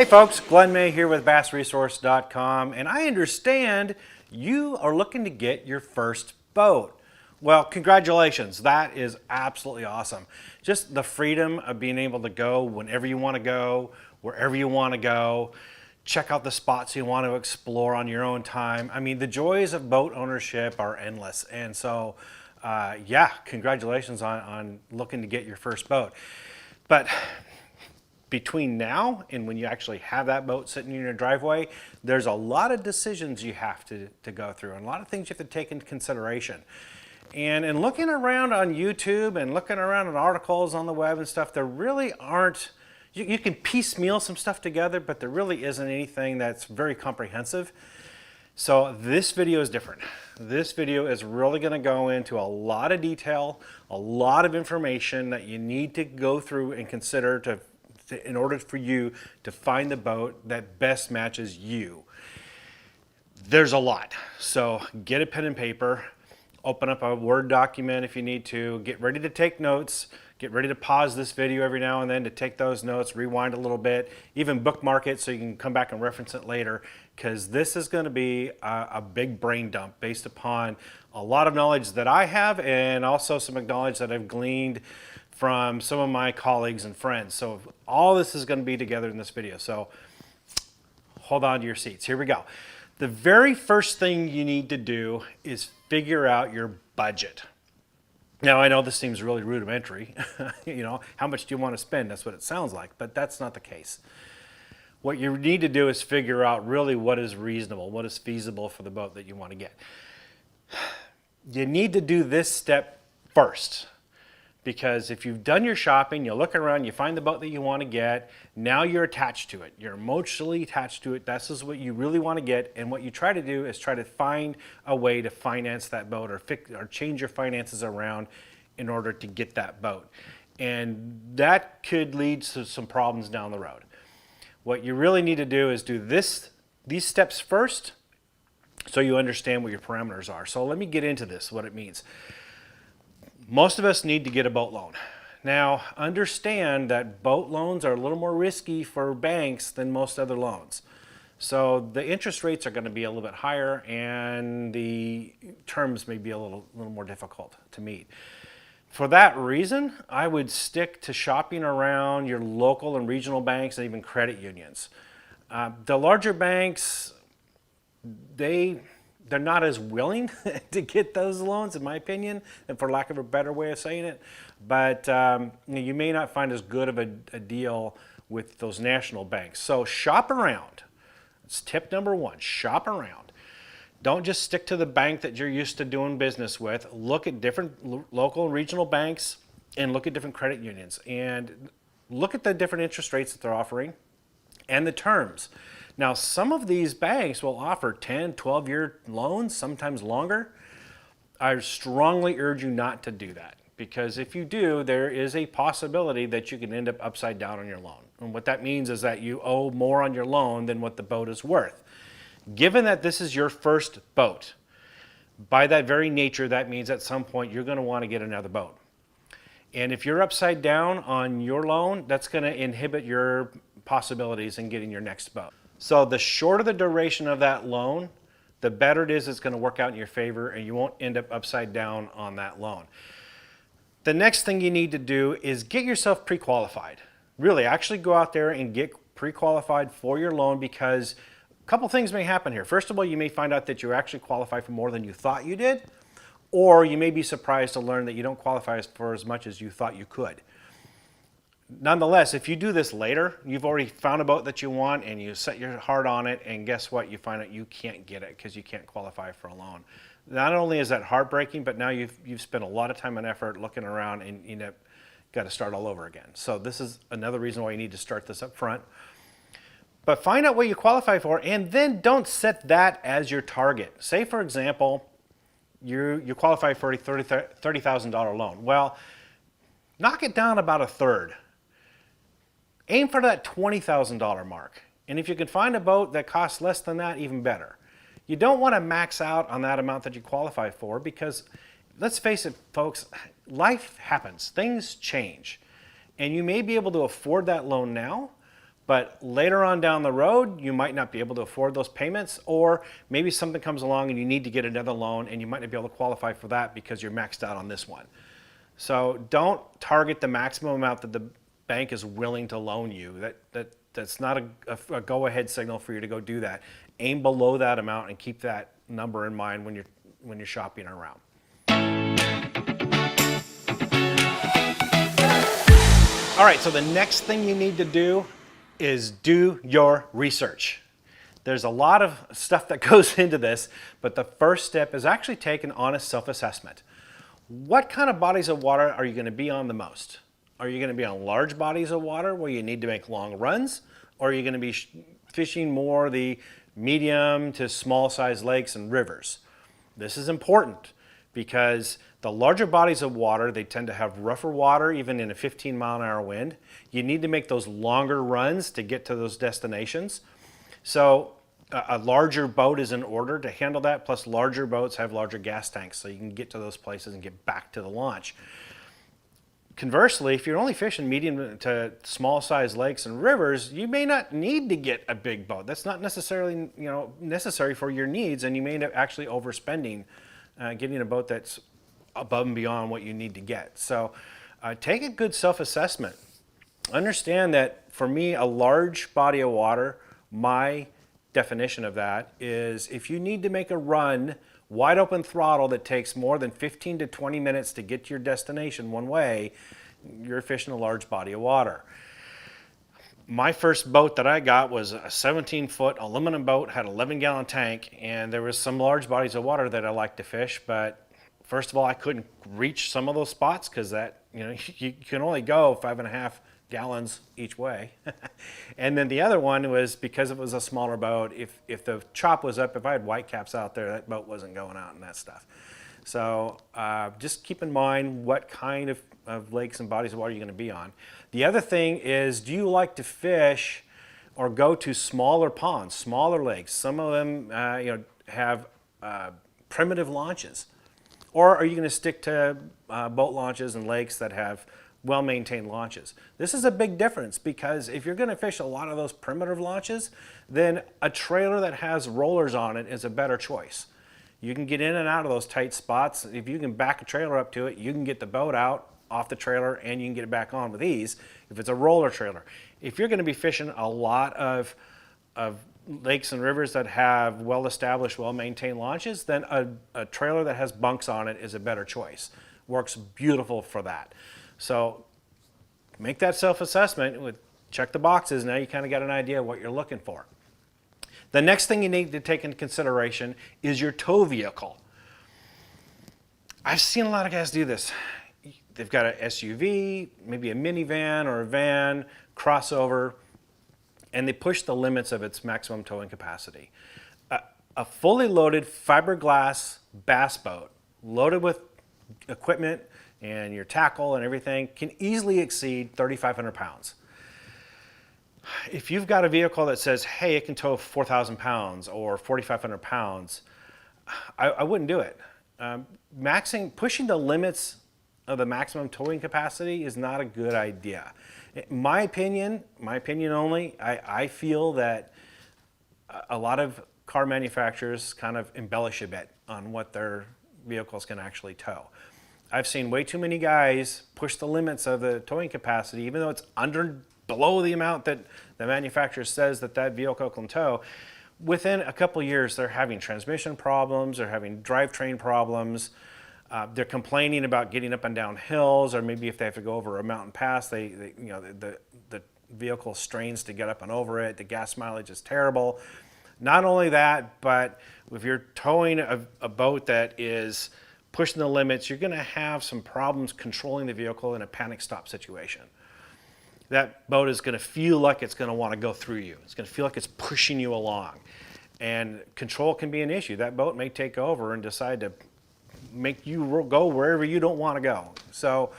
Hey folks, Glenn May here with bassresource.com, and I understand you are looking to get your first boat. Well, congratulations. That is absolutely awesome. Just the freedom of being able to go whenever you want to go, wherever you want to go, check out the spots you want to explore on your own time. I mean, the joys of boat ownership are endless. And so, yeah, congratulations on looking to get your first boat. But between now and when you actually have that boat sitting in your driveway, there's a lot of decisions you have to go through and a lot of things you have to take into consideration. And in looking around on YouTube and looking around at articles on the web and stuff, there really aren't, you can piecemeal some stuff together, but there really isn't anything that's very comprehensive. So this video is different. This video is really going to go into a lot of detail, a lot of information that you need to go through and consider in order for you to find the boat that best matches you. There's a lot. So get a pen and paper, open up a Word document if you need to, get ready to take notes, get ready to pause this video every now and then to take those notes, rewind a little bit, even bookmark it so you can come back and reference it later, because this is going to be a big brain dump based upon a lot of knowledge that I have and also some knowledge that I've gleaned from some of my colleagues and friends. So all this is going to be together in this video. So hold on to your seats. Here we go. The very first thing you need to do is figure out your budget. Now I know this seems really rudimentary. You know, how much do you want to spend? That's what it sounds like, but that's not the case. What you need to do is figure out really what is reasonable, what is feasible for the boat that you want to get. You need to do this step first. Because if you've done your shopping, you look around, you find the boat that you want to get, now you're attached to it. You're emotionally attached to it. This is what you really want to get. And what you try to do is try to find a way to finance that boat or change your finances around in order to get that boat. And that could lead to some problems down the road. What you really need to do is do these steps first so you understand what your parameters are. So let me get into this, what it means. Most of us need to get a boat loan. Now, understand that boat loans are a little more risky for banks than most other loans. So the interest rates are going to be a little bit higher and the terms may be a little more difficult to meet. For that reason, I would stick to shopping around your local and regional banks and even credit unions. The larger banks, they're not as willing to get those loans, in my opinion, and for lack of a better way of saying it. But you may not find as good of a deal with those national banks. So shop around. It's tip number one, shop around. Don't just stick to the bank that you're used to doing business with. Look at different local and regional banks and look at different credit unions. And look at the different interest rates that they're offering and the terms. Now, some of these banks will offer 10, 12-year loans, sometimes longer. I strongly urge you not to do that because if you do, there is a possibility that you can end up upside down on your loan. And what that means is that you owe more on your loan than what the boat is worth. Given that this is your first boat, by that very nature, that means at some point you're going to want to get another boat. And if you're upside down on your loan, that's going to inhibit your possibilities in getting your next boat. So the shorter the duration of that loan, the better it is it's going to work out in your favor and you won't end up upside down on that loan. The next thing you need to do is get yourself pre-qualified. Really, actually go out there and get pre-qualified for your loan because a couple things may happen here. First of all, you may find out that you actually qualify for more than you thought you did, or you may be surprised to learn that you don't qualify for as much as you thought you could. Nonetheless, if you do this later, you've already found a boat that you want and you set your heart on it, and guess what? You find out you can't get it because you can't qualify for a loan. Not only is that heartbreaking, but now you've spent a lot of time and effort looking around and you know, got to start all over again. So this is another reason why you need to start this up front. But find out what you qualify for and then don't set that as your target. Say, for example, you qualify for a $30,000 loan. Well, knock it down about a third. Aim for that $20,000 mark. And if you can find a boat that costs less than that, even better. You don't want to max out on that amount that you qualify for because, let's face it, folks, life happens. Things change. And you may be able to afford that loan now, But later on down the road, you might not be able to afford those payments, or maybe something comes along and you need to get another loan and you might not be able to qualify for that because you're maxed out on this one. So don't target the maximum amount that the bank is willing to loan you. That's not a go-ahead signal for you to go do that. Aim below that amount and keep that number in mind when you're shopping around. All right, so the next thing you need to do is do your research. There's a lot of stuff that goes into this, but the first step is actually take an honest self-assessment. What kind of bodies of water are you going to be on the most? Are you going to be on large bodies of water where you need to make long runs? Or are you going to be fishing more the medium to small size lakes and rivers? This is important because the larger bodies of water, they tend to have rougher water even in a 15-mile-an-hour wind. You need to make those longer runs to get to those destinations. So a larger boat is in order to handle that, plus larger boats have larger gas tanks so you can get to those places and get back to the launch. Conversely, if you're only fishing medium to small size lakes and rivers, you may not need to get a big boat. That's not necessarily necessary for your needs, and you may end up actually overspending getting a boat that's above and beyond what you need to get. So take a good self-assessment. Understand that for me, a large body of water, my definition of that is if you need to make a run wide open throttle that takes more than 15 to 20 minutes to get to your destination one way, you're fishing a large body of water. My first boat that I got was a 17-foot aluminum boat, had an 11-gallon tank, and there was some large bodies of water that I like to fish, but first of all, I couldn't reach some of those spots because you can only go 5.5 gallons each way. And then the other one was because it was a smaller boat, if the chop was up, if I had white caps out there, that boat wasn't going out and that stuff. So just keep in mind what kind of lakes and bodies of water you're going to be on. The other thing is, do you like to fish or go to smaller ponds, smaller lakes? Some of them have primitive launches. Or are you going to stick to boat launches and lakes that have well-maintained launches? This is a big difference because if you're going to fish a lot of those primitive launches, then a trailer that has rollers on it is a better choice. You can get in and out of those tight spots. If you can back a trailer up to it, you can get the boat out off the trailer and you can get it back on with ease if it's a roller trailer. If you're going to be fishing a lot of lakes and rivers that have well-established, well-maintained launches, then a trailer that has bunks on it is a better choice. Works beautiful for that. So make that self-assessment, check the boxes, now you kind of got an idea of what you're looking for. The next thing you need to take into consideration is your tow vehicle. I've seen a lot of guys do this. They've got an SUV, maybe a minivan or a van, crossover, and they push the limits of its maximum towing capacity. A fully loaded fiberglass bass boat, loaded with equipment and your tackle and everything, can easily exceed 3,500 pounds. If you've got a vehicle that says, hey, it can tow 4,000 pounds or 4,500 pounds, I wouldn't do it. Pushing the limits of the maximum towing capacity is not a good idea. My opinion only, I feel that a lot of car manufacturers kind of embellish a bit on what their vehicles can actually tow. I've seen way too many guys push the limits of the towing capacity, even though it's below the amount that the manufacturer says that vehicle can tow. Within a couple of years, they're having transmission problems, they're having drivetrain problems, they're complaining about getting up and down hills, or maybe if they have to go over a mountain pass, the vehicle strains to get up and over it. The gas mileage is terrible. Not only that, but if you're towing a boat that is pushing the limits, you're going to have some problems controlling the vehicle in a panic stop situation. That boat is going to feel like it's going to want to go through you. It's going to feel like it's pushing you along. And control can be an issue. That boat may take over and decide to make you go wherever you don't want to go. So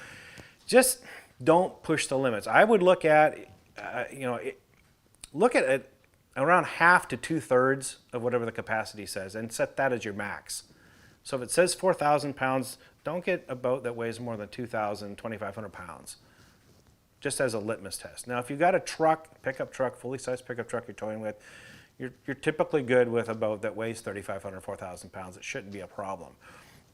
just don't push the limits. I would look at, it around half to 2/3 of whatever the capacity says and set that as your max. So if it says 4,000 pounds, don't get a boat that weighs more than 2,000, 2,500 pounds. just as a litmus test. Now, if you've got a truck, pickup truck, fully sized pickup truck you're towing with, you're typically good with a boat that weighs 3,500, 4,000 pounds. It shouldn't be a problem.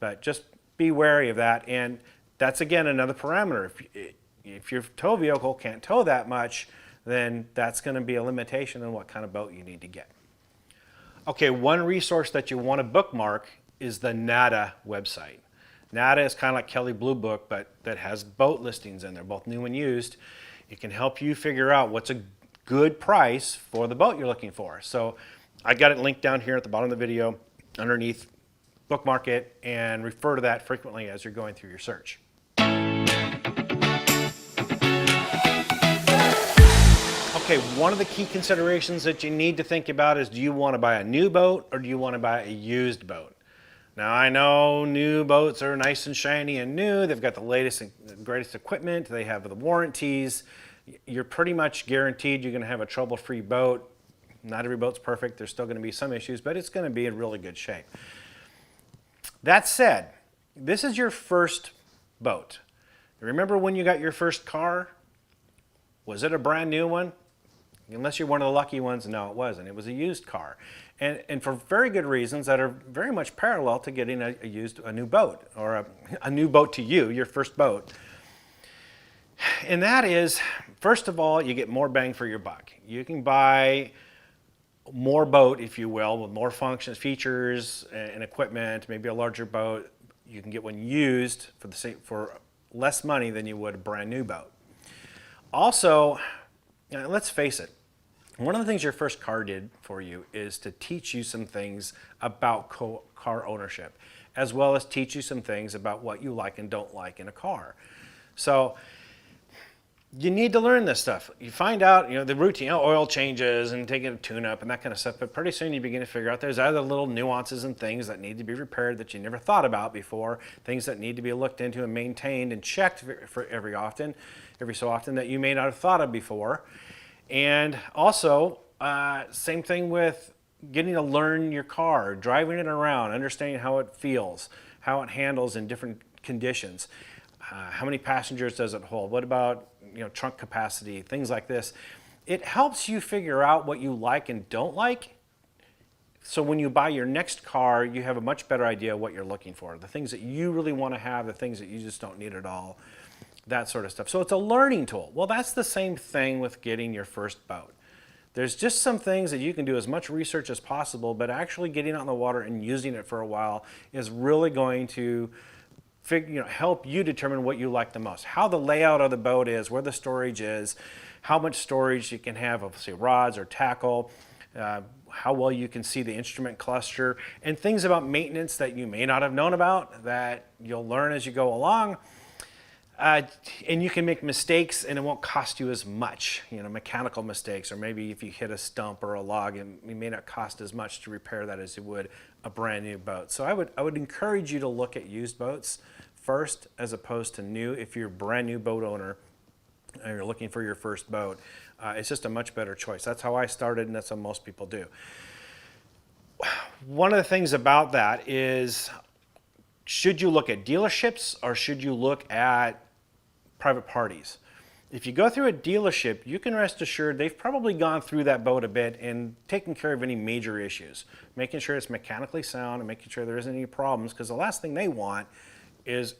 But just be wary of that. And that's, again, another parameter. If your tow vehicle can't tow that much, then that's going to be a limitation on what kind of boat you need to get. Okay, one resource that you want to bookmark is the NADA website. NADA is kind of like Kelley Blue Book, but that has boat listings in there, both new and used. It can help you figure out what's a good price for the boat you're looking for. So I got it linked down here at the bottom of the video underneath. Bookmark it and refer to that frequently as you're going through your search. Okay, one of the key considerations that you need to think about is, do you want to buy a new boat or do you want to buy a used boat? Now, I know new boats are nice and shiny and new. They've got the latest and greatest equipment. They have the warranties. You're pretty much guaranteed you're going to have a trouble-free boat. Not every boat's perfect. There's still going to be some issues, but it's going to be in really good shape. That said, this is your first boat. Remember when you got your first car? Was it a brand new one? Unless you're one of the lucky ones, no, it wasn't. It was a used car. And for very good reasons that are very much parallel to getting a new boat, or a new boat to you, your first boat. And that is, first of all, you get more bang for your buck. You can buy more boat, if you will, with more functions, features, and equipment, maybe a larger boat. You can get one used for less money than you would a brand new boat. Also, let's face it, one of the things your first car did for you is to teach you some things about car ownership, as well as teach you some things about what you like and don't like in a car. So you need to learn this stuff. You find out, the routine, oil changes and taking a tune-up and that kind of stuff, but pretty soon you begin to figure out there's other little nuances and things that need to be repaired that you never thought about before, things that need to be looked into and maintained and checked for every so often that you may not have thought of before. And also, same thing with getting to learn your car, driving it around, understanding how it feels, how it handles in different conditions. How many passengers does it hold? What about trunk capacity, things like this. It helps you figure out what you like and don't like. So when you buy your next car, you have a much better idea of what you're looking for. The things that you really want to have, the things that you just don't need at all, that sort of stuff. So it's a learning tool. Well, that's the same thing with getting your first boat. There's just some things that you can do as much research as possible, but actually getting out in the water and using it for a while is really going to help you determine what you like the most. How the layout of the boat is, where the storage is, how much storage you can have of, say, rods or tackle, how well you can see the instrument cluster, and things about maintenance that you may not have known about that you'll learn as you go along. And you can make mistakes and it won't cost you as much, mechanical mistakes, or maybe if you hit a stump or a log, it may not cost as much to repair that as it would a brand new boat. So I would encourage you to look at used boats first as opposed to new. If you're a brand new boat owner and you're looking for your first boat, it's just a much better choice. That's how I started and that's how most people do. One of the things about that is, should you look at dealerships or should you look at private parties? If you go through a dealership, you can rest assured they've probably gone through that boat a bit and taken care of any major issues, making sure it's mechanically sound and making sure there isn't any problems, because the last thing they want is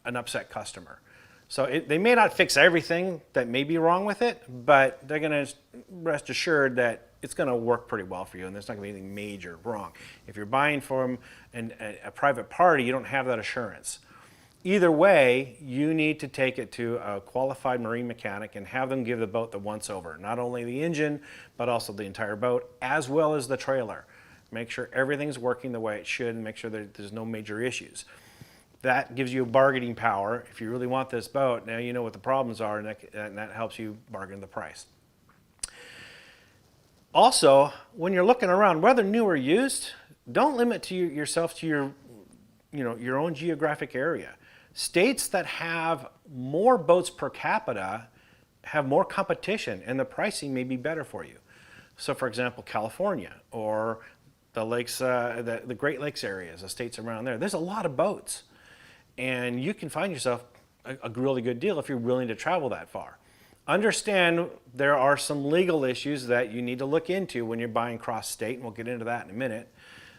an upset customer. So they may not fix everything that may be wrong with it, but they're going to rest assured that it's going to work pretty well for you and there's not going to be anything major wrong. If you're buying from a private party, you don't have that assurance. Either way, you need to take it to a qualified marine mechanic and have them give the boat the once-over. Not only the engine, but also the entire boat, as well as the trailer. Make sure everything's working the way it should and make sure that there's no major issues. That gives you bargaining power. If you really want this boat, now you know what the problems are, and that helps you bargain the price. Also, when you're looking around, whether new or used, don't limit yourself to your own geographic area. States that have more boats per capita have more competition, and the pricing may be better for you. So, for example, California or the lakes, the Great Lakes areas, the states around there. There's a lot of boats, and you can find yourself a really good deal if you're willing to travel that far. Understand there are some legal issues that you need to look into when you're buying cross-state, and we'll get into that in a minute.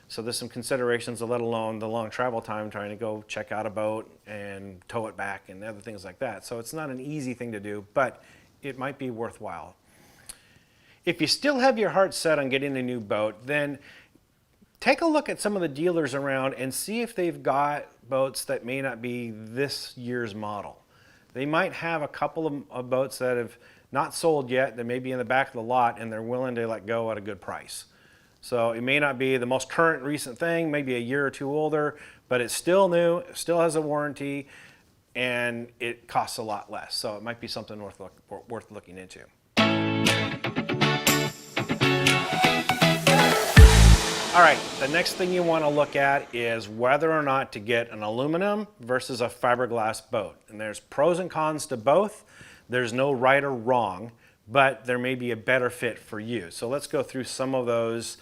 So there's some considerations, let alone the long travel time trying to go check out a boat and tow it back and other things like that. So it's not an easy thing to do, but it might be worthwhile. If you still have your heart set on getting a new boat, then take a look at some of the dealers around and see if they've got boats that may not be this year's model. They might have a couple of boats that have not sold yet, that may be in the back of the lot, and they're willing to let go at a good price. So it may not be the most current recent thing, maybe a year or two older, but it's still new, it still has a warranty, and it costs a lot less. So it might be something worth looking into. All right, the next thing you want to look at is whether or not to get an aluminum versus a fiberglass boat. And there's pros and cons to both. There's no right or wrong, but there may be a better fit for you. So let's go through some of those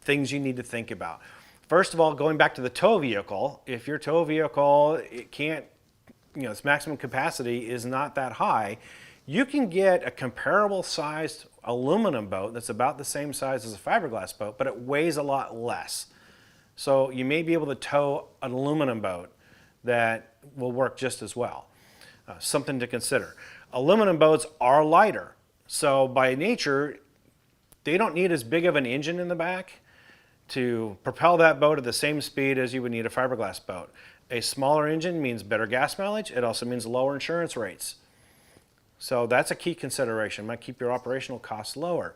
things you need to think about. First of all, going back to the tow vehicle, if your tow vehicle, it can't, its maximum capacity is not that high, you can get a comparable sized aluminum boat that's about the same size as a fiberglass boat, but it weighs a lot less. So you may be able to tow an aluminum boat that will work just as well. Something to consider. Aluminum boats are lighter, so by nature, they don't need as big of an engine in the back to propel that boat at the same speed as you would need a fiberglass boat. A smaller engine means better gas mileage. It also means lower insurance rates. So that's a key consideration. Might keep your operational costs lower.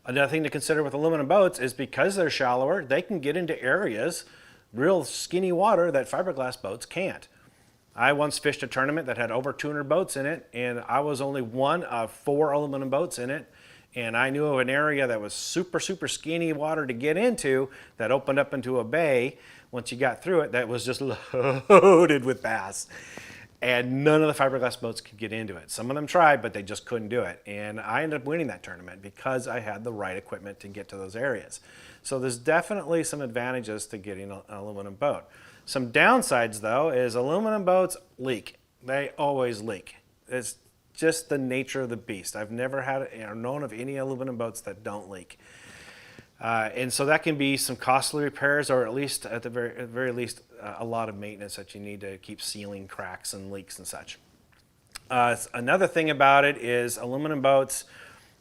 Another thing to consider with aluminum boats is because they're shallower, they can get into areas, real skinny water, that fiberglass boats can't. I once fished a tournament that had over 200 boats in it, and I was only one of 4 aluminum boats in it. And I knew of an area that was super, super skinny water to get into that opened up into a bay once you got through it that was just loaded with bass. And none of the fiberglass boats could get into it. Some of them tried, but they just couldn't do it. And I ended up winning that tournament because I had the right equipment to get to those areas. So there's definitely some advantages to getting an aluminum boat. Some downsides, though, is aluminum boats leak. They always leak. It's just the nature of the beast. I've never had or known of any aluminum boats that don't leak. And so that can be some costly repairs, or at least at the very least a lot of maintenance that you need to keep sealing cracks and leaks and such. Another thing about it is aluminum boats,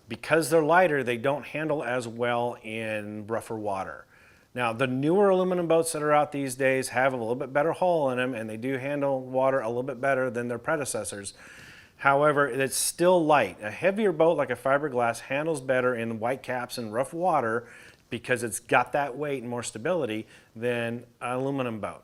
because they're lighter, they don't handle as well in rougher water. Now, the newer aluminum boats that are out these days have a little bit better hull in them, and they do handle water a little bit better than their predecessors. However, it's still light. A heavier boat like a fiberglass handles better in white caps and rough water because it's got that weight and more stability than an aluminum boat.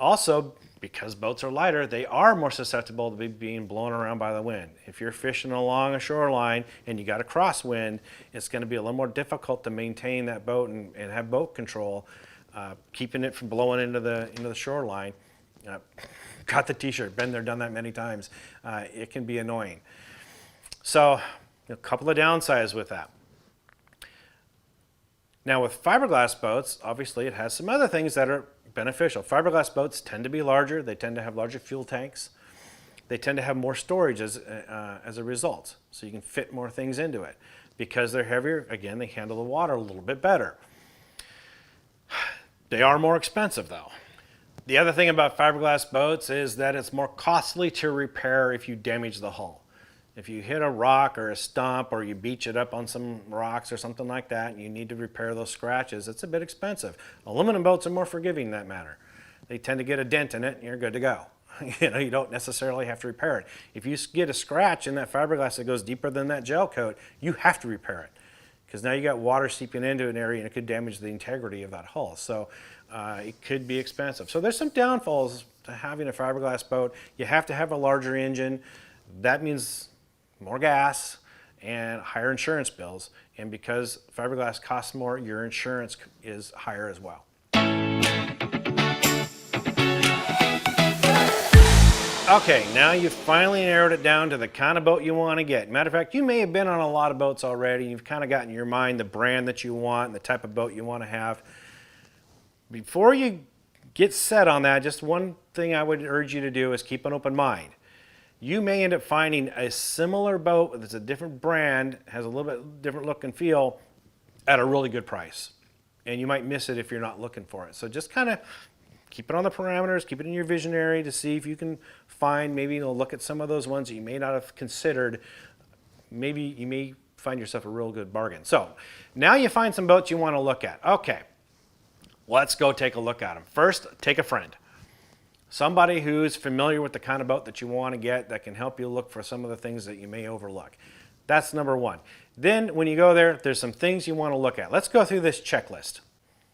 Also, because boats are lighter, they are more susceptible to being blown around by the wind. If you're fishing along a shoreline and you got a crosswind, it's going to be a little more difficult to maintain that boat and have boat control, keeping it from blowing into the shoreline. Got the t-shirt, been there, done that many times. It can be annoying. So a couple of downsides with that. Now with fiberglass boats, obviously it has some other things that are beneficial. Fiberglass boats tend to be larger. They tend to have larger fuel tanks. They tend to have more storage as a result. So you can fit more things into it. Because they're heavier, again, they handle the water a little bit better. They are more expensive though. The other thing about fiberglass boats is that it's more costly to repair if you damage the hull. If you hit a rock or a stump or you beach it up on some rocks or something like that and you need to repair those scratches, it's a bit expensive. Aluminum boats are more forgiving in that matter. They tend to get a dent in it and you're good to go. You don't necessarily have to repair it. If you get a scratch in that fiberglass that goes deeper than that gel coat, you have to repair it. Because now you got water seeping into an area and it could damage the integrity of that hull. So it could be expensive. So there's some downfalls to having a fiberglass boat. You have to have a larger engine. That means more gas and higher insurance bills. And because fiberglass costs more, your insurance is higher as well. Okay, now you've finally narrowed it down to the kind of boat you want to get. Matter of fact, you may have been on a lot of boats already. You've kind of got in your mind the brand that you want and the type of boat you want to have. Before you get set on that, just one thing I would urge you to do is keep an open mind. you may end up finding a similar boat that's a different brand, has a little bit different look and feel at a really good price. And you might miss it if you're not looking for it. So just kind of keep it on the parameters, keep it in your visionary to see if you can find, maybe look at some of those ones that you may not have considered. Maybe you may find yourself a real good bargain. So now you find some boats you want to look at. Okay, let's go take a look at them. First, take a friend. Somebody who's familiar with the kind of boat that you want to get that can help you look for some of the things that you may overlook. That's number one. Then when you go there, there's some things you want to look at. Let's go through this checklist.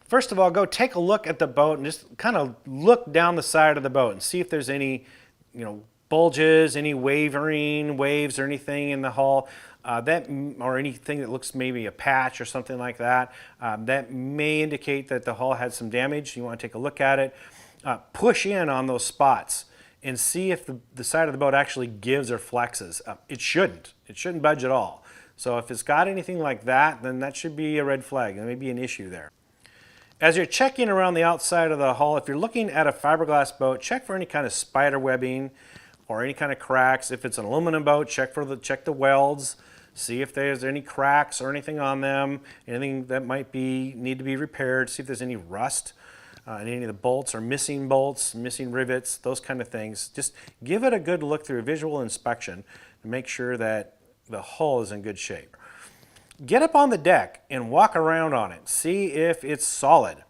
First of all, go take a look at the boat and just kind of look down the side of the boat and see if there's any, bulges, any wavering waves or anything in the hull, or anything that looks maybe a patch or something like that. That may indicate that the hull had some damage. You want to take a look at it. Push in on those spots and see if the side of the boat actually gives or flexes. It shouldn't. It shouldn't budge at all. So if it's got anything like that, then that should be a red flag. There may be an issue there. As you're checking around the outside of the hull, if you're looking at a fiberglass boat, check for any kind of spider webbing or any kind of cracks. If it's an aluminum boat, check the welds. See if there's any cracks or anything on them, anything that might need to be repaired. See if there's any rust. Any of the bolts or missing bolts, missing rivets, those kind of things. Just give it a good look through a visual inspection to make sure that the hull is in good shape. Get up on the deck and walk around on it. See if it's solid.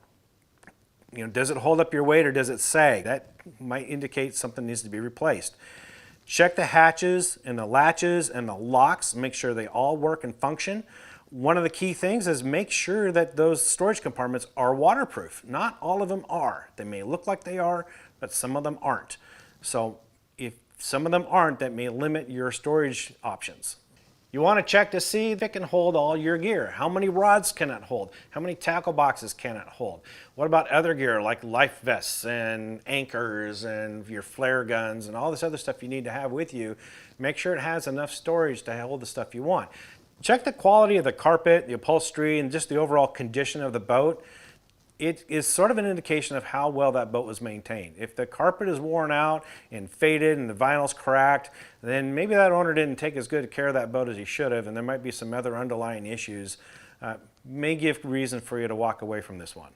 Does it hold up your weight or does it sag? That might indicate something needs to be replaced. Check the hatches and the latches and the locks. Make sure they all work and function. One of the key things is make sure that those storage compartments are waterproof. Not all of them are. They may look like they are, but some of them aren't. So if some of them aren't, that may limit your storage options. You want to check to see if it can hold all your gear. How many rods can it hold? How many tackle boxes can it hold? What about other gear like life vests and anchors and your flare guns and all this other stuff you need to have with you? Make sure it has enough storage to hold the stuff you want. Check the quality of the carpet, the upholstery, and just the overall condition of the boat. It is sort of an indication of how well that boat was maintained. If the carpet is worn out and faded and the vinyl's cracked, then maybe that owner didn't take as good care of that boat as he should have, and there might be some other underlying issues. May give reason for you to walk away from this one.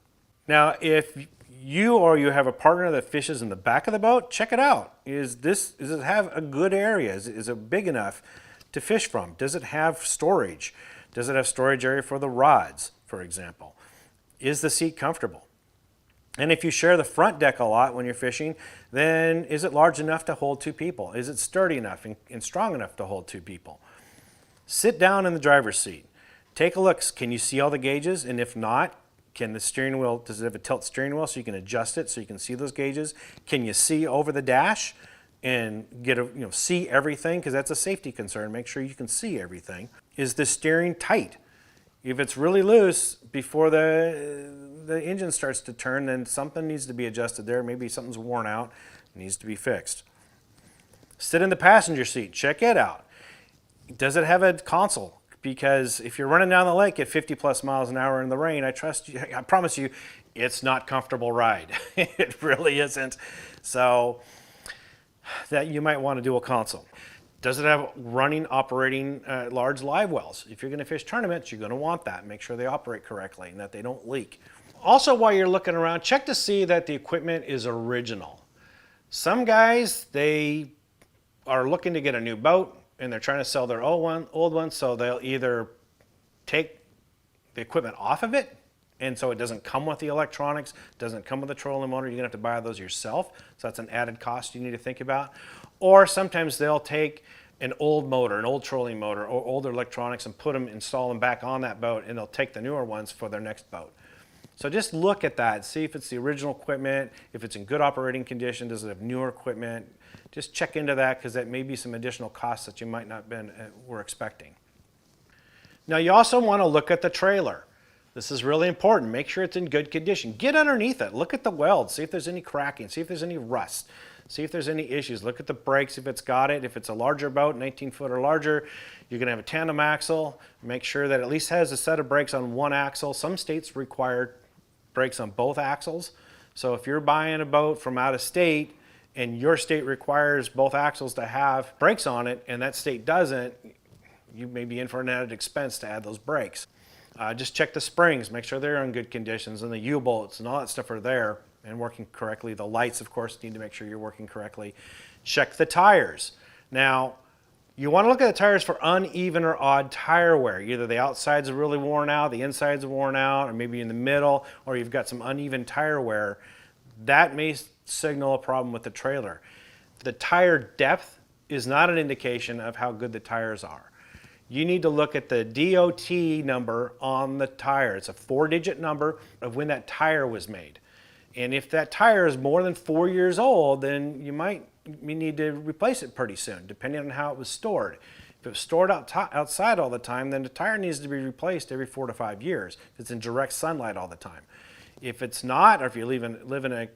Now, if you have a partner that fishes in the back of the boat, check it out. Does it have a good area? Is it big enough to fish from? Does it have storage? Does it have storage area for the rods, for example? Is the seat comfortable? And if you share the front deck a lot when you're fishing, then is it large enough to hold two people? Is it sturdy enough and strong enough to hold two people? Sit down in the driver's seat. Take a look. Can you see all the gauges? And if not, can the steering wheel, does it have a tilt steering wheel so you can adjust it so you can see those gauges? Can you see over the dash and see everything? Because that's a safety concern. Make sure you can see everything. Is the steering tight? If it's really loose before the engine starts to turn, then something needs to be adjusted there. Maybe something's worn out, needs to be fixed. Sit in the passenger seat, check it out. Does it have a console? Because if you're running down the lake at 50 plus miles an hour in the rain, I promise you, it's not a comfortable ride. It really isn't. So that you might want to do a console. Does it have running, operating large live wells? If you're going to fish tournaments, you're going to want that. Make sure they operate correctly and that they don't leak. Also, while you're looking around, check to see that the equipment is original. Some guys, they are looking to get a new boat and they're trying to sell their old one, so they'll either take the equipment off of it, and so it doesn't come with the electronics, doesn't come with the trolling motor. You're going to have to buy those yourself, so that's an added cost you need to think about. Or sometimes they'll take an old motor, an old trolling motor, or older electronics and install them back on that boat, and they'll take the newer ones for their next boat. So just look at that, see if it's the original equipment, if it's in good operating condition, does it have newer equipment. Just check into that because that may be some additional costs that you might not were expecting. Now you also want to look at the trailer. This is really important. Make sure it's in good condition. Get underneath it. Look at the welds. See if there's any cracking. See if there's any rust. See if there's any issues. Look at the brakes if it's got it. If it's a larger boat, 19 foot or larger, you're going to have a tandem axle. Make sure that it at least has a set of brakes on one axle. Some states require brakes on both axles. So if you're buying a boat from out of state and your state requires both axles to have brakes on it, and that state doesn't, you may be in for an added expense to add those brakes. Just check the springs, make sure they're in good conditions, and the U-bolts and all that stuff are there and working correctly. The lights, of course, need to make sure you're working correctly. Check the tires. Now, you want to look at the tires for uneven or odd tire wear. Either the outsides are really worn out, the insides are worn out, or maybe in the middle, or you've got some uneven tire wear. That may signal a problem with the trailer. The tire depth is not an indication of how good the tires are. You need to look at the DOT number on the tire. It's a 4-digit number of when that tire was made. And if that tire is more than 4 years old, then you need to replace it pretty soon, depending on how it was stored. If it was stored outside all the time, then the tire needs to be replaced every 4 to 5 years. If it's in direct sunlight all the time. If it's not, or if you live in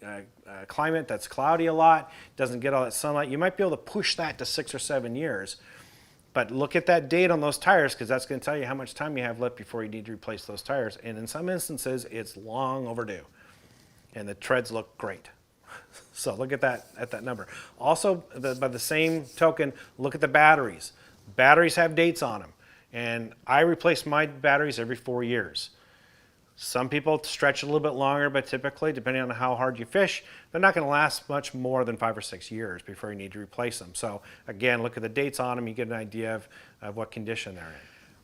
a climate that's cloudy a lot, doesn't get all that sunlight, you might be able to push that to 6 or 7 years. But look at that date on those tires, because that's going to tell you how much time you have left before you need to replace those tires. And in some instances, it's long overdue. And the treads look great. So look at that number. Also, by the same token, look at the batteries. Batteries have dates on them. And I replace my batteries every 4 years. Some people stretch a little bit longer, but typically, depending on how hard you fish, they're not going to last much more than 5 or 6 years before you need to replace them. So again, look at the dates on them, you get an idea of what condition they're in.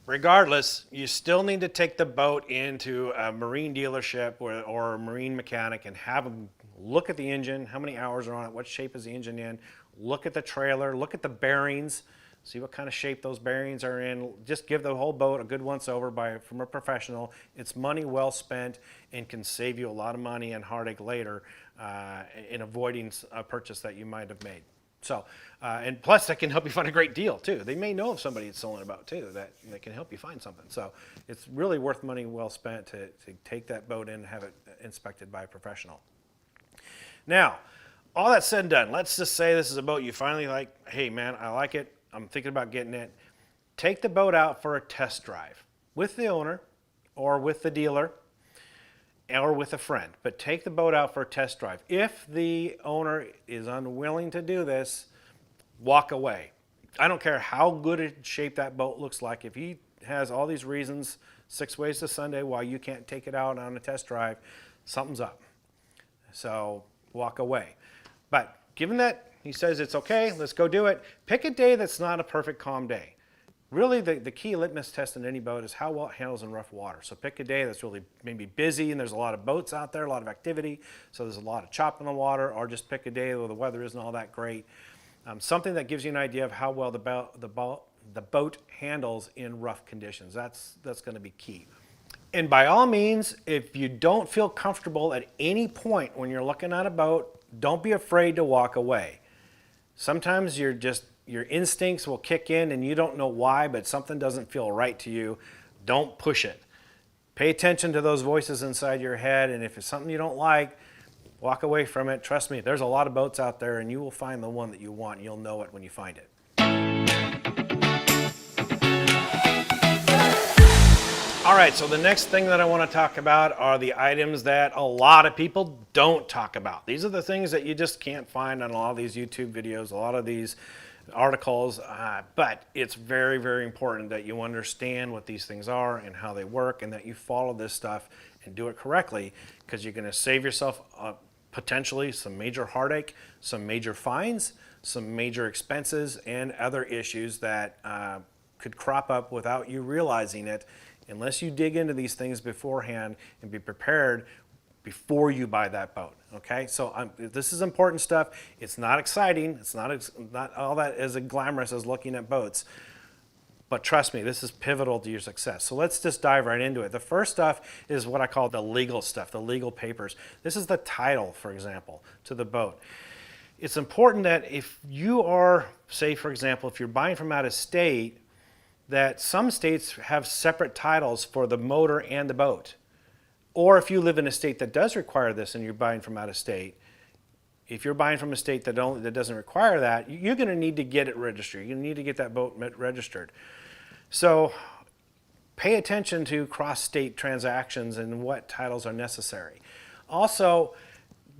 Regardless, you still need to take the boat into a marine dealership or a marine mechanic and have them look at the engine, how many hours are on it, what shape is the engine in, look at the trailer, look at the bearings, see what kind of shape those bearings are in. Just give the whole boat a good once over from a professional. It's money well spent and can save you a lot of money and heartache later in avoiding a purchase that you might have made. So, and plus that can help you find a great deal too. They may know of somebody that's selling a boat too that can help you find something. So it's really worth money well spent to take that boat in and have it inspected by a professional. Now, all that said and done, let's just say this is a boat you finally like, hey man, I like it. I'm thinking about getting it. Take the boat out for a test drive with the owner or with the dealer or with a friend, but take the boat out for a test drive. If the owner is unwilling to do this, walk away. I don't care how good a shape that boat looks like. If he has all these reasons, 6 ways to Sunday, why you can't take it out on a test drive, something's up. So walk away. But given that he says it's okay, let's go do it, pick a day that's not a perfect calm day. Really, the key litmus test in any boat is how well it handles in rough water. So pick a day that's really maybe busy and there's a lot of boats out there, a lot of activity, so there's a lot of chop in the water, or just pick a day where the weather isn't all that great. Something that gives you an idea of how well the boat handles in rough conditions. That's going to be key. And by all means, if you don't feel comfortable at any point when you're looking at a boat, don't be afraid to walk away. Sometimes your instincts will kick in and you don't know why, but something doesn't feel right to you. Don't push it. Pay attention to those voices inside your head, and if it's something you don't like, walk away from it. Trust me, there's a lot of boats out there and you will find the one that you want. You'll know it when you find it. All right, so the next thing that I want to talk about are the items that a lot of people don't talk about. These are the things that you just can't find on a lot of these YouTube videos, a lot of these articles, but it's very, very important that you understand what these things are and how they work, and that you follow this stuff and do it correctly, because you're going to save yourself potentially some major heartache, some major fines, some major expenses, and other issues that could crop up without you realizing it, unless you dig into these things beforehand and be prepared before you buy that boat. Okay, so this is important stuff. It's not exciting. It's not all that as glamorous as looking at boats. But trust me, this is pivotal to your success. So let's just dive right into it. The first stuff is what I call the legal stuff, the legal papers. This is the title, for example, to the boat. It's important that if you are, say, for example, if you're buying from out of state, that some states have separate titles for the motor and the boat. Or if you live in a state that does require this and you're buying from out of state, if you're buying from a state that doesn't require that, you're going to need to get it registered. You're going to need to get that boat registered. So pay attention to cross-state transactions and what titles are necessary. Also,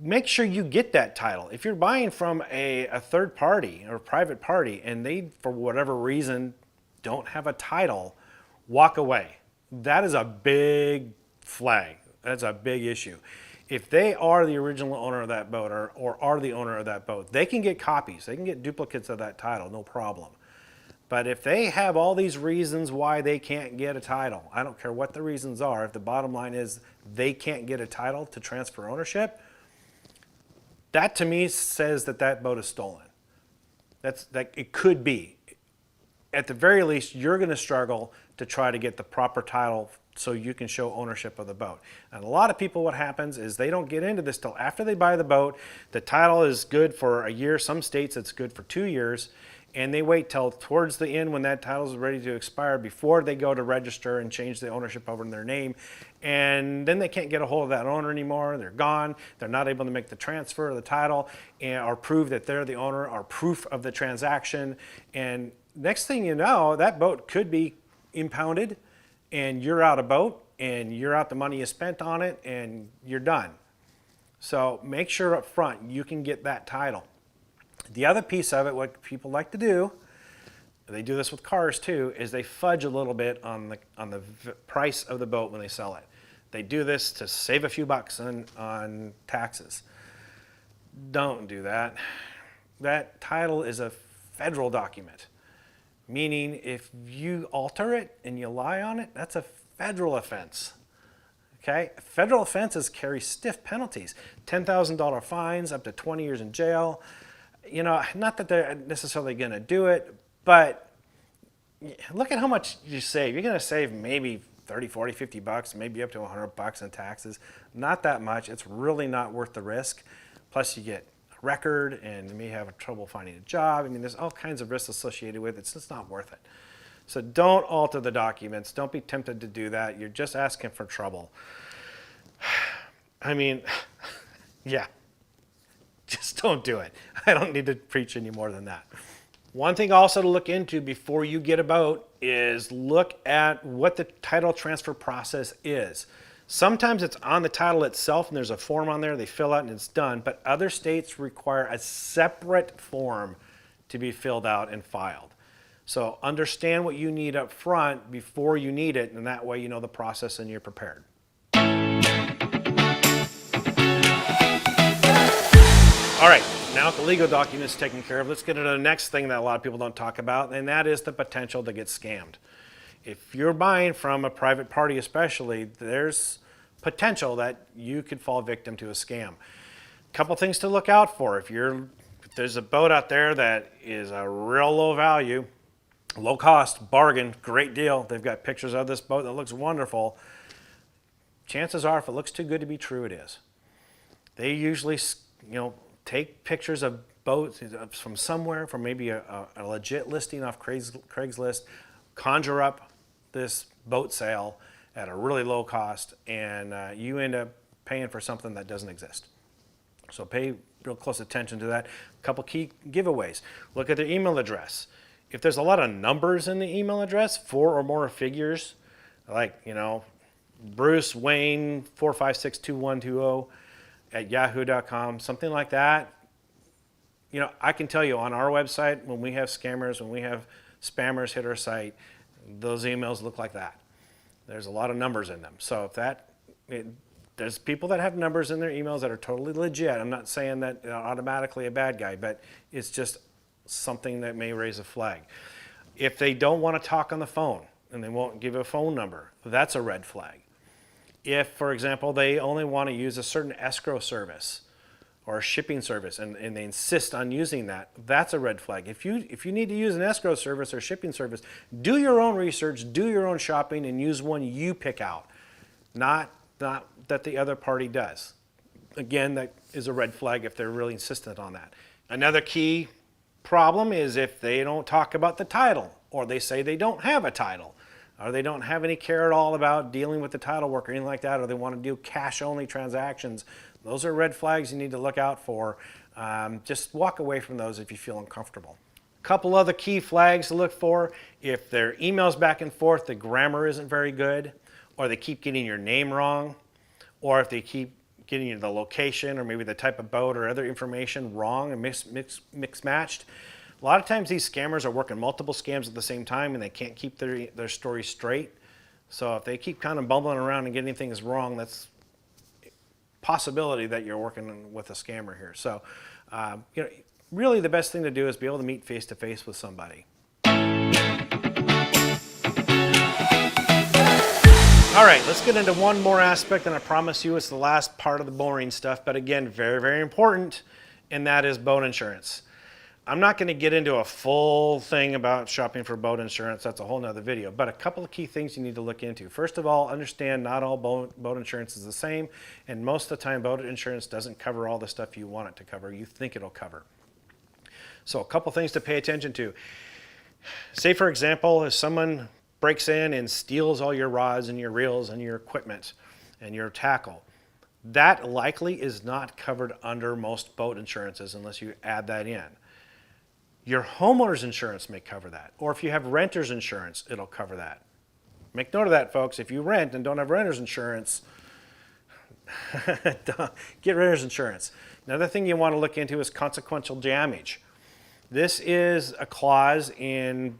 make sure you get that title. If you're buying from a third party or a private party and they, for whatever reason, don't have a title, walk away. That is a big flag. That's a big issue. If they are the original owner of that boat or are the owner of that boat, they can get copies. They can get duplicates of that title, no problem. But if they have all these reasons why they can't get a title, I don't care what the reasons are, if the bottom line is they can't get a title to transfer ownership, that to me says that that boat is stolen. It could be. At the very least, you're going to struggle to try to get the proper title so you can show ownership of the boat. And a lot of people, what happens is they don't get into this till after they buy the boat. The title is good for a year. Some states it's good for 2 years. And they wait till towards the end when that title is ready to expire before they go to register and change the ownership over in their name. And then they can't get a hold of that owner anymore. They're gone. They're not able to make the transfer of the title or prove that they're the owner or proof of the transaction. And next thing you know, that boat could be impounded and you're out of boat and you're out the money you spent on it and you're done. So make sure up front you can get that title. The other piece of it, what people like to do, they do this with cars too, is they fudge a little bit on the price of the boat when they sell it. They do this to save a few bucks on taxes. Don't do that. That title is a federal document, meaning if you alter it and you lie on it, that's a federal offense. Okay? Federal offenses carry stiff penalties, $10,000 fines, up to 20 years in jail. You know, not that they're necessarily going to do it, but look at how much you save. You're going to save maybe 30, 40, 50 bucks, maybe up to 100 bucks in taxes. Not that much. It's really not worth the risk. Plus you get a record and you may have trouble finding a job. I mean, there's all kinds of risks associated with it. It's just not worth it. So don't alter the documents. Don't be tempted to do that. You're just asking for trouble. I mean, yeah. Just don't do it. I don't need to preach any more than that. One thing also to look into before you get a boat is look at what the title transfer process is. Sometimes it's on the title itself and there's a form on there, they fill out and it's done, but other states require a separate form to be filled out and filed. So understand what you need up front before you need it, and that way you know the process and you're prepared. All right, now the legal documents taken care of, let's get into the next thing that a lot of people don't talk about, and that is the potential to get scammed. If you're buying from a private party especially, there's potential that you could fall victim to a scam. A couple things to look out for. If there's a boat out there that is a real low value, low cost, bargain, great deal, they've got pictures of this boat that looks wonderful, chances are if it looks too good to be true, it is. They usually, take pictures of boats from somewhere, from maybe a legit listing off Craigslist, conjure up this boat sale at a really low cost, and you end up paying for something that doesn't exist. So pay real close attention to that. A couple key giveaways. Look at their email address. If there's a lot of numbers in the email address, 4 or more figures, like, Bruce Wayne 4562120 at yahoo.com, something like that. I can tell you on our website, when we have scammers, when we have spammers hit our site, those emails look like that. There's a lot of numbers in them. So there's people that have numbers in their emails that are totally legit. I'm not saying that they're automatically a bad guy, but it's just something that may raise a flag. If they don't want to talk on the phone and they won't give a phone number, that's a red flag. If, for example, they only want to use a certain escrow service or a shipping service and they insist on using that, that's a red flag. If you need to use an escrow service or shipping service, do your own research, do your own shopping, and use one you pick out, not that the other party does. Again, that is a red flag if they're really insistent on that. Another key problem is if they don't talk about the title, or they say they don't have a title, or they don't have any care at all about dealing with the title work or anything like that, or they want to do cash-only transactions. Those are red flags you need to look out for. Just walk away from those if you feel uncomfortable. A couple other key flags to look for: if their emails back and forth, the grammar isn't very good, or they keep getting your name wrong, or if they keep getting you the location or maybe the type of boat or other information wrong and mix matched. A lot of times these scammers are working multiple scams at the same time and they can't keep their story straight. So if they keep kind of bumbling around and getting things wrong, that's a possibility that you're working with a scammer here. So, really the best thing to do is be able to meet face to face with somebody. All right, let's get into one more aspect, and I promise you it's the last part of the boring stuff, but again, very, very important, and that is boat insurance. I'm not going to get into a full thing about shopping for boat insurance. That's a whole nother video, but a couple of key things you need to look into. First of all, understand not all boat insurance is the same, and most of the time boat insurance doesn't cover all the stuff you want it to cover, you think it'll cover. So a couple things to pay attention to. Say, for example, if someone breaks in and steals all your rods and your reels and your equipment and your tackle, that likely is not covered under most boat insurances unless you add that in. Your homeowner's insurance may cover that, or if you have renter's insurance, it'll cover that. Make note of that, folks. If you rent and don't have renter's insurance, get renter's insurance. Another thing you want to look into is consequential damage. This is a clause in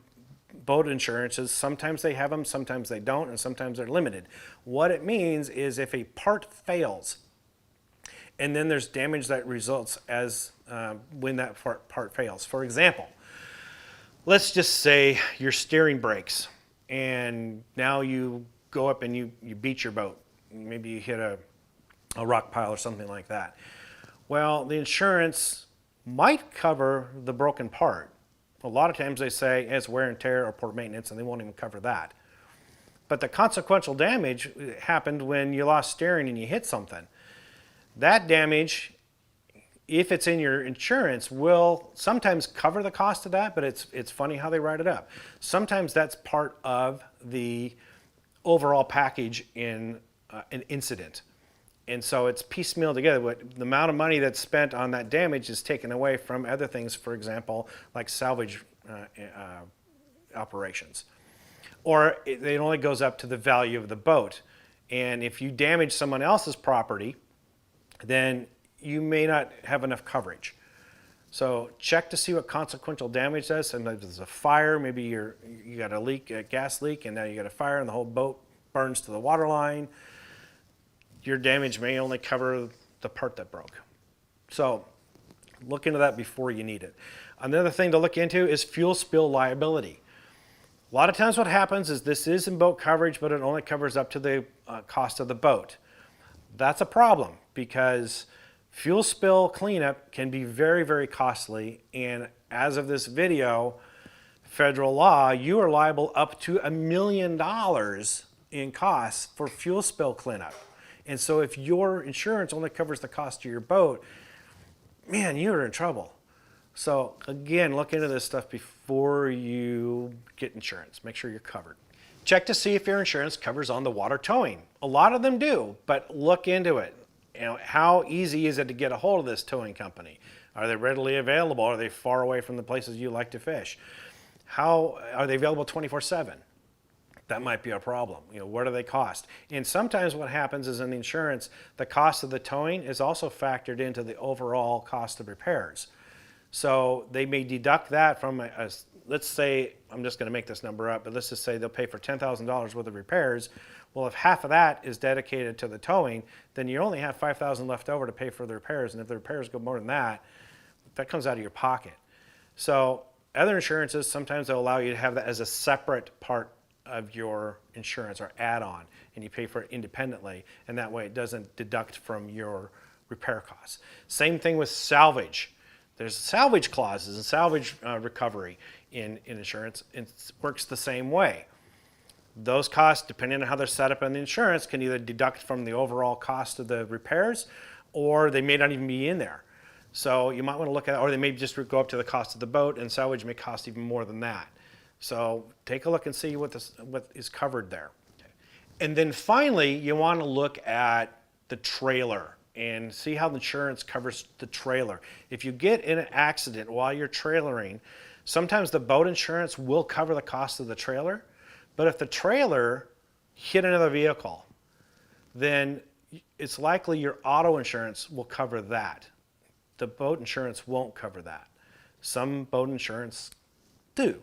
boat insurances. Sometimes they have them, sometimes they don't, and sometimes they're limited. What it means is if a part fails, and then there's damage that results as when that part fails. For example, let's just say your steering breaks, and now you go up and you beat your boat. Maybe you hit a rock pile or something like that. Well, the insurance might cover the broken part. A lot of times they say it's wear and tear or poor maintenance, and they won't even cover that. But the consequential damage happened when you lost steering and you hit something. That damage, if it's in your insurance, will sometimes cover the cost of that, but it's funny how they write it up. Sometimes that's part of the overall package in an incident. And so it's piecemeal together. The amount of money that's spent on that damage is taken away from other things, for example, like salvage operations. Or it only goes up to the value of the boat. And if you damage someone else's property, then you may not have enough coverage. So check to see what consequential damage does. Sometimes there's a fire, maybe you got a leak, a gas leak, and now you got a fire and the whole boat burns to the water line. Your damage may only cover the part that broke. So look into that before you need it. Another thing to look into is fuel spill liability. A lot of times what happens is this is in boat coverage, but it only covers up to the cost of the boat. That's a problem because fuel spill cleanup can be very, very costly. And as of this video, federal law, you are liable up to $1 million in costs for fuel spill cleanup. And so if your insurance only covers the cost of your boat, man, you're in trouble. So again, look into this stuff before you get insurance. Make sure you're covered. Check to see if your insurance covers on the water towing. A lot of them do, but look into it. How easy is it to get a hold of this towing company? Are they readily available? Are they far away from the places you like to fish? How are they available 24/7? That might be a problem. What do they cost? And sometimes what happens is in the insurance, the cost of the towing is also factored into the overall cost of repairs. So they may deduct that from let's say, I'm just going to make this number up, but let's just say they'll pay for $10,000 worth of repairs. Well, if half of that is dedicated to the towing, then you only have $5,000 left over to pay for the repairs. And if the repairs go more than that, that comes out of your pocket. So other insurances, sometimes they'll allow you to have that as a separate part of your insurance or add-on, and you pay for it independently, and that way it doesn't deduct from your repair costs. Same thing with salvage. There's salvage clauses and salvage recovery in insurance. It works the same way. Those costs, depending on how they're set up in the insurance, can either deduct from the overall cost of the repairs, or they may not even be in there. So you might want to look at, or they may just go up to the cost of the boat, and salvage may cost even more than that. So take a look and see what is covered there. Okay. And then finally, you want to look at the trailer and see how the insurance covers the trailer. If you get in an accident while you're trailering, sometimes the boat insurance will cover the cost of the trailer, but if the trailer hit another vehicle, then it's likely your auto insurance will cover that. The boat insurance won't cover that. Some boat insurance do.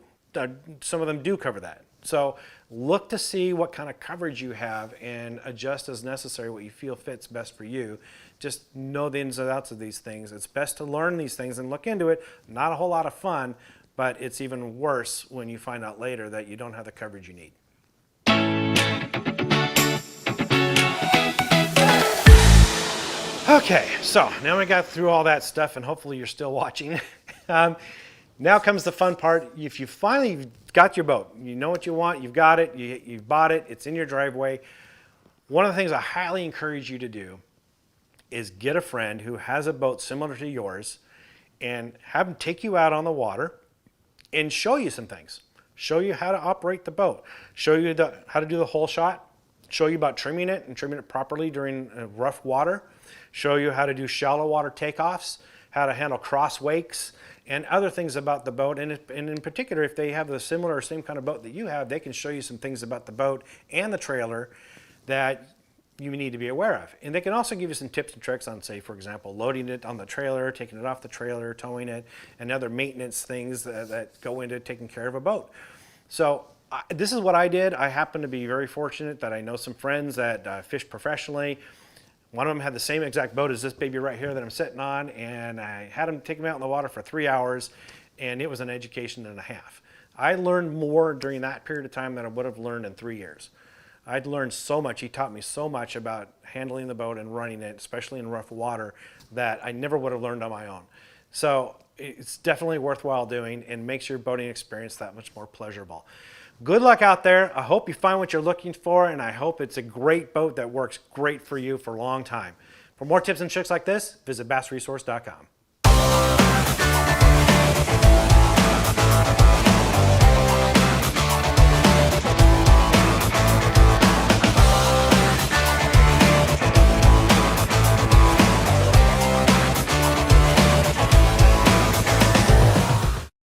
Some of them do cover that. So look to see what kind of coverage you have and adjust as necessary what you feel fits best for you. Just know the ins and outs of these things. It's best to learn these things and look into it. Not a whole lot of fun, but it's even worse when you find out later that you don't have the coverage you need. Okay, so now we got through all that stuff, and hopefully you're still watching. Now comes the fun part. If you finally got your boat, you know what you want, you've got it, you've bought it, it's in your driveway. One of the things I highly encourage you to do is get a friend who has a boat similar to yours and have them take you out on the water and show you some things. Show you how to operate the boat, show you how to do the whole shot, show you about trimming it and trimming it properly during rough water, show you how to do shallow water takeoffs, how to handle cross wakes, and other things about the boat. And in particular, if they have the similar or same kind of boat that you have, they can show you some things about the boat and the trailer that you need to be aware of. And they can also give you some tips and tricks on, say, for example, loading it on the trailer, taking it off the trailer, towing it, and other maintenance things that go into taking care of a boat. So this is what I did. I happen to be very fortunate that I know some friends that fish professionally. One of them had the same exact boat as this baby right here that I'm sitting on, and I had him take him out in the water for 3 hours, and it was an education and a half. I learned more during that period of time than I would have learned in 3 years. I'd learned so much. He taught me so much about handling the boat and running it, especially in rough water, that I never would have learned on my own. So it's definitely worthwhile doing and makes your boating experience that much more pleasurable. Good luck out there. I hope you find what you're looking for, and I hope it's a great boat that works great for you for a long time. For more tips and tricks like this, visit bassresource.com.